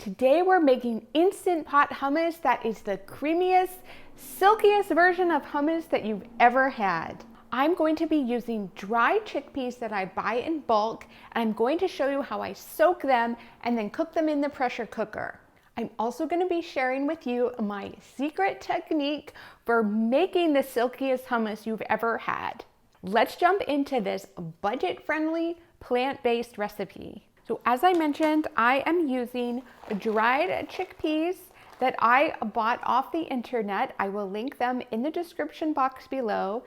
Today we're making Instant Pot Hummus that is the creamiest, silkiest version of hummus that you've ever had. I'm going to be using dry chickpeas that I buy in bulk, and I'm going to show you how I soak them and then cook them in the pressure cooker. I'm also going to be sharing with you my secret technique for making the silkiest hummus you've ever had. Let's jump into this budget-friendly, plant-based recipe. So as I mentioned, I am using dried chickpeas that I bought off the internet. I will link them in the description box below.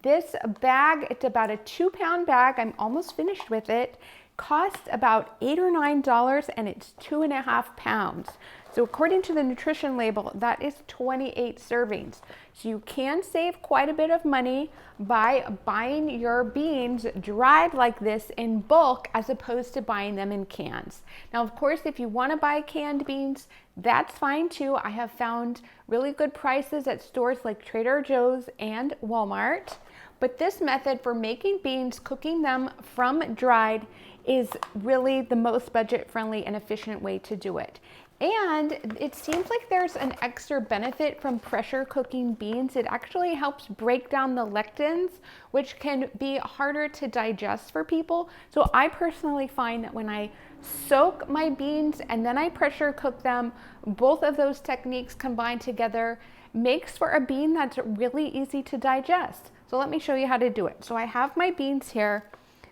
This bag, it's about a 2-pound bag. I'm almost finished with it. Costs about $8 or $9 and it's 2.5 pounds. So according to the nutrition label, that is 28 servings. So you can save quite a bit of money by buying your beans dried like this in bulk as opposed to buying them in cans. Now, of course, if you want to buy canned beans, that's fine too. I have found really good prices at stores like Trader Joe's and Walmart. But this method for making beans, cooking them from dried, is really the most budget-friendly and efficient way to do it. And it seems like there's an extra benefit from pressure cooking beans. It actually helps break down the lectins, which can be harder to digest for people. So I personally find that when I soak my beans and then I pressure cook them, both of those techniques combined together makes for a bean that's really easy to digest. So let me show you how to do it. So I have my beans here.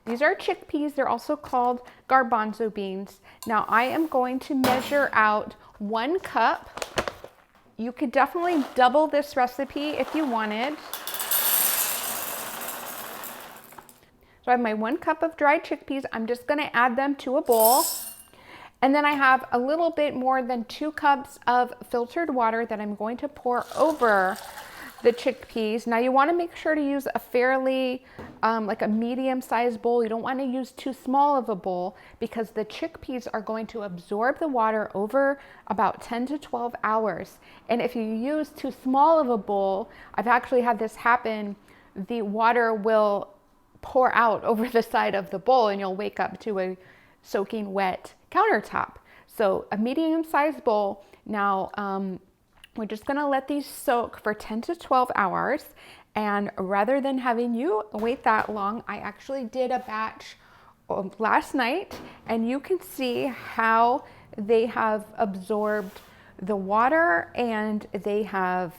These are chickpeas. They're also called garbanzo beans. Now I am going to measure out 1 cup. You could definitely double this recipe if you wanted. So I have my 1 cup of dried chickpeas. I'm just going to add them to a bowl. And then I have a little bit more than 2 cups of filtered water that I'm going to pour over the chickpeas. Now you want to make sure to use a fairly like a medium-sized bowl. You don't want to use too small of a bowl because the chickpeas are going to absorb the water over about 10 to 12 hours. And if you use too small of a bowl, I've actually had this happen, the water will pour out over the side of the bowl and you'll wake up to a soaking wet countertop. So a medium-sized bowl. Now we're just going to let these soak for 10 to 12 hours. And rather than having you wait that long, I actually did a batch last night, and you can see how they have absorbed the water and they have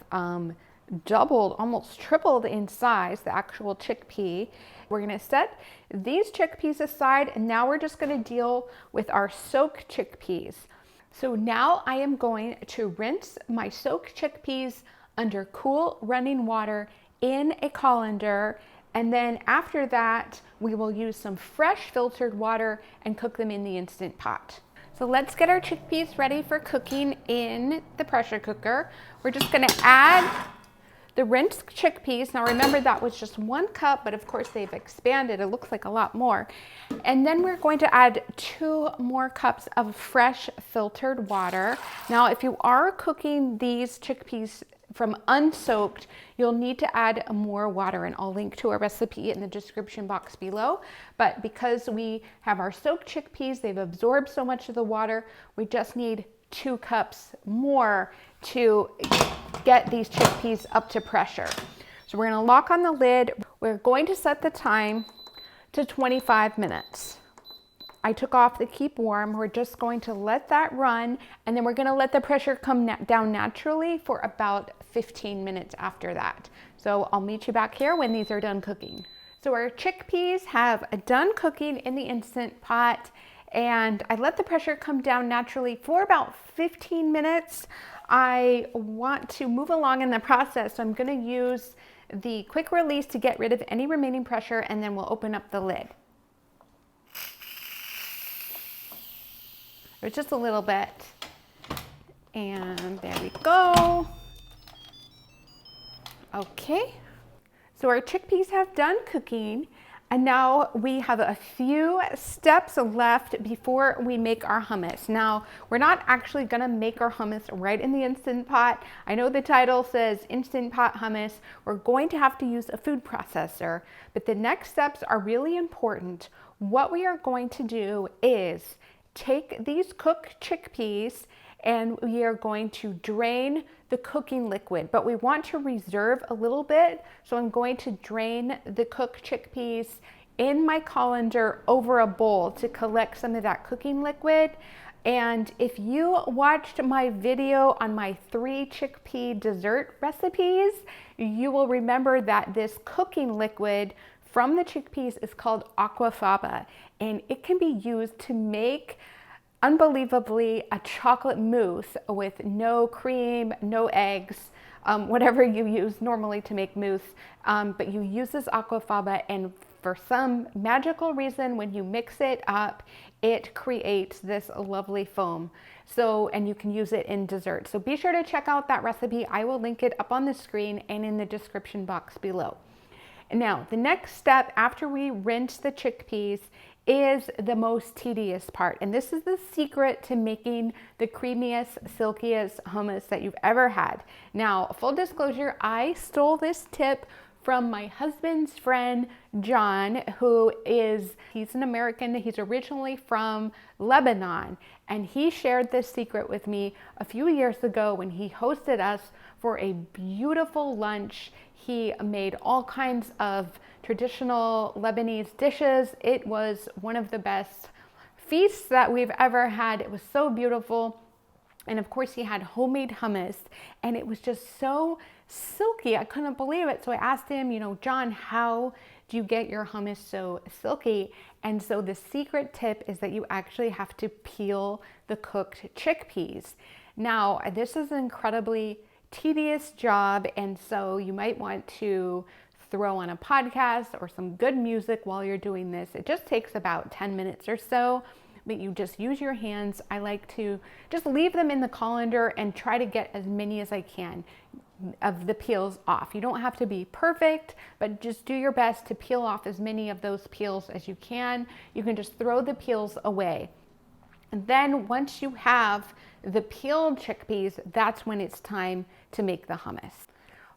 doubled, almost tripled in size, the actual chickpea. We're going to set these chickpeas aside, and now we're just going to deal with our soaked chickpeas. So now I am going to rinse my soaked chickpeas under cool running water in a colander, and then after that we will use some fresh filtered water and cook them in the Instant Pot. So let's get our chickpeas ready for cooking in the pressure cooker. We're just going to add the rinsed chickpeas. Now remember, that was just 1 cup, but of course they've expanded. It looks like a lot more. And then we're going to add 2 more cups of fresh filtered water. Now, if you are cooking these chickpeas from unsoaked, you'll need to add more water, and I'll link to a recipe in the description box below. But because we have our soaked chickpeas, they've absorbed so much of the water, we just need 2 cups more to get these chickpeas up to pressure. So we're going to lock on the lid. We're going to set the time to 25 minutes. I took off the keep warm. We're just going to let that run, and then we're going to let the pressure come down naturally for about 15 minutes after that. So I'll meet you back here when these are done cooking. So our chickpeas have done cooking in the Instant Pot, and I let the pressure come down naturally for about 15 minutes. I want to move along in the process, so I'm going to use the quick release to get rid of any remaining pressure, and then we'll open up the lid. There's just a little bit, and there we go. Okay, so our chickpeas have done cooking, and now we have a few steps left before we make our hummus. Now, we're not actually gonna make our hummus right in the Instant Pot. I know the title says Instant Pot Hummus. We're going to have to use a food processor, but the next steps are really important. What we are going to do is take these cooked chickpeas and we are going to drain the cooking liquid, but we want to reserve a little bit. So I'm going to drain the cooked chickpeas in my colander over a bowl to collect some of that cooking liquid. And if you watched my video on my 3 chickpea dessert recipes, you will remember that this cooking liquid from the chickpeas is called aquafaba, and it can be used to make unbelievably a chocolate mousse with no cream, no eggs, whatever you use normally to make mousse, but you use this aquafaba, and for some magical reason, when you mix it up, it creates this lovely foam. So, and you can use it in dessert. So be sure to check out that recipe. I will link it up on the screen and in the description box below. Now, the next step after we rinse the chickpeas is the most tedious part. And this is the secret to making the creamiest, silkiest hummus that you've ever had. Now, full disclosure, I stole this tip from my husband's friend, John, he's an American. He's originally from Lebanon. And he shared this secret with me a few years ago when he hosted us for a beautiful lunch. He made all kinds of traditional Lebanese dishes. It was one of the best feasts that we've ever had. It was so beautiful. And of course he had homemade hummus, and it was just so silky. I couldn't believe it. So I asked him, John, how do you get your hummus so silky? And so the secret tip is that you actually have to peel the cooked chickpeas. Now, this is an incredibly tedious job, and so you might want to throw on a podcast or some good music while you're doing this. It just takes about 10 minutes or so, but you just use your hands. I like to just leave them in the colander and try to get as many as I can of the peels off. You don't have to be perfect, but just do your best to peel off as many of those peels as you can. You can just throw the peels away. And then once you have the peeled chickpeas, that's when it's time to make the hummus.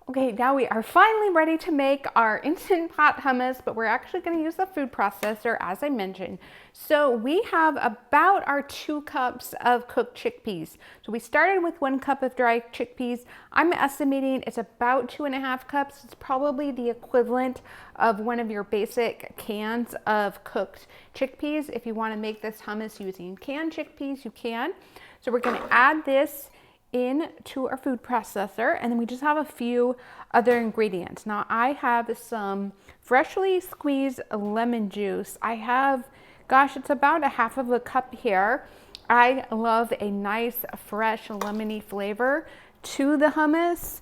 Okay, now we are finally ready to make our Instant Pot hummus, but we're actually going to use the food processor, as I mentioned. So we have about our 2 cups of cooked chickpeas. So we started with 1 cup of dry chickpeas. I'm estimating it's about 2.5 cups. It's probably the equivalent of one of your basic cans of cooked chickpeas. If you want to make this hummus using canned chickpeas, you can. So we're going to add this into our food processor, and then we just have a few other ingredients. Now I have some freshly squeezed lemon juice. I have, it's about 1/2 cup here. I love a nice fresh lemony flavor to the hummus.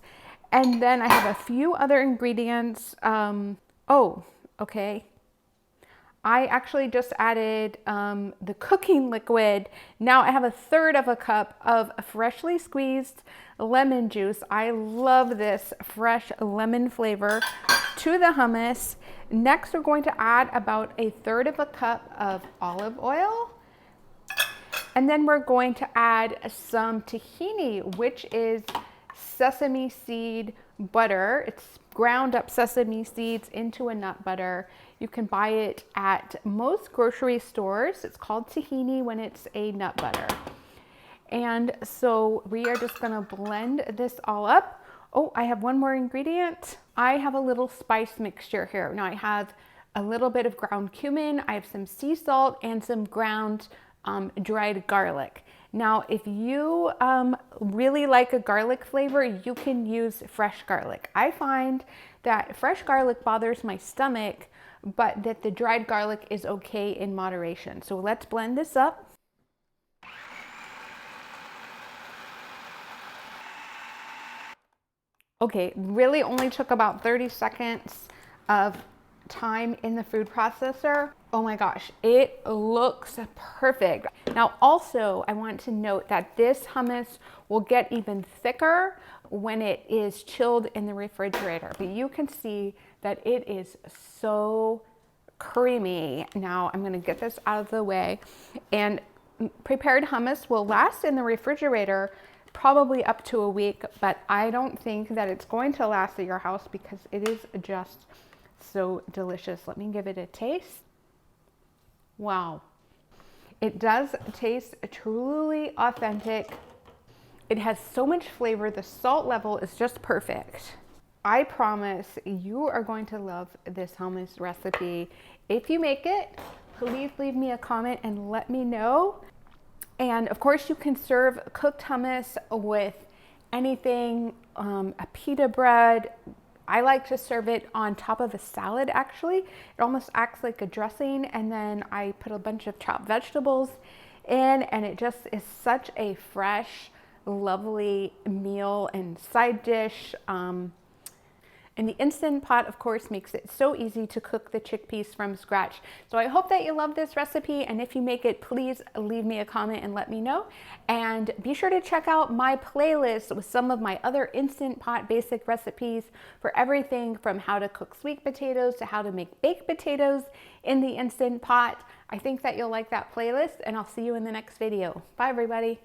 And then I have a few other ingredients. I actually just added the cooking liquid. Now I have 1/3 cup of freshly squeezed lemon juice. I love this fresh lemon flavor to the hummus. Next, we're going to add about 1/3 cup of olive oil. And then we're going to add some tahini, which is sesame seed butter. It's ground up sesame seeds into a nut butter. You can buy it at most grocery stores. It's called tahini when it's a nut butter. And so we are just gonna blend this all up. Oh, I have one more ingredient. I have a little spice mixture here. Now I have a little bit of ground cumin, I have some sea salt, and some ground dried garlic. Now, if you really like a garlic flavor, you can use fresh garlic. I find that fresh garlic bothers my stomach, but that the dried garlic is okay in moderation. So let's blend this up. Okay, really only took about 30 seconds of time in the food processor. Oh my gosh, it looks perfect. Now also, I want to note that this hummus will get even thicker when it is chilled in the refrigerator, but you can see that it is so creamy. Now I'm gonna get this out of the way, and prepared hummus will last in the refrigerator probably up to a week, but I don't think that it's going to last at your house because it is just so delicious. Let me give it a taste. Wow. It does taste truly authentic. It has so much flavor. The salt level is just perfect. I promise you are going to love this hummus recipe. If you make it, please leave me a comment and let me know. And of course you can serve cooked hummus with anything, a pita bread. I like to serve it on top of a salad actually. It almost acts like a dressing, and then I put a bunch of chopped vegetables in, and it just is such a fresh, lovely meal and side dish. And the Instant Pot, of course, makes it so easy to cook the chickpeas from scratch. So I hope that you love this recipe, and if you make it, please leave me a comment and let me know. And be sure to check out my playlist with some of my other Instant Pot basic recipes for everything from how to cook sweet potatoes to how to make baked potatoes in the Instant Pot. I think that you'll like that playlist, and I'll see you in the next video. Bye, everybody.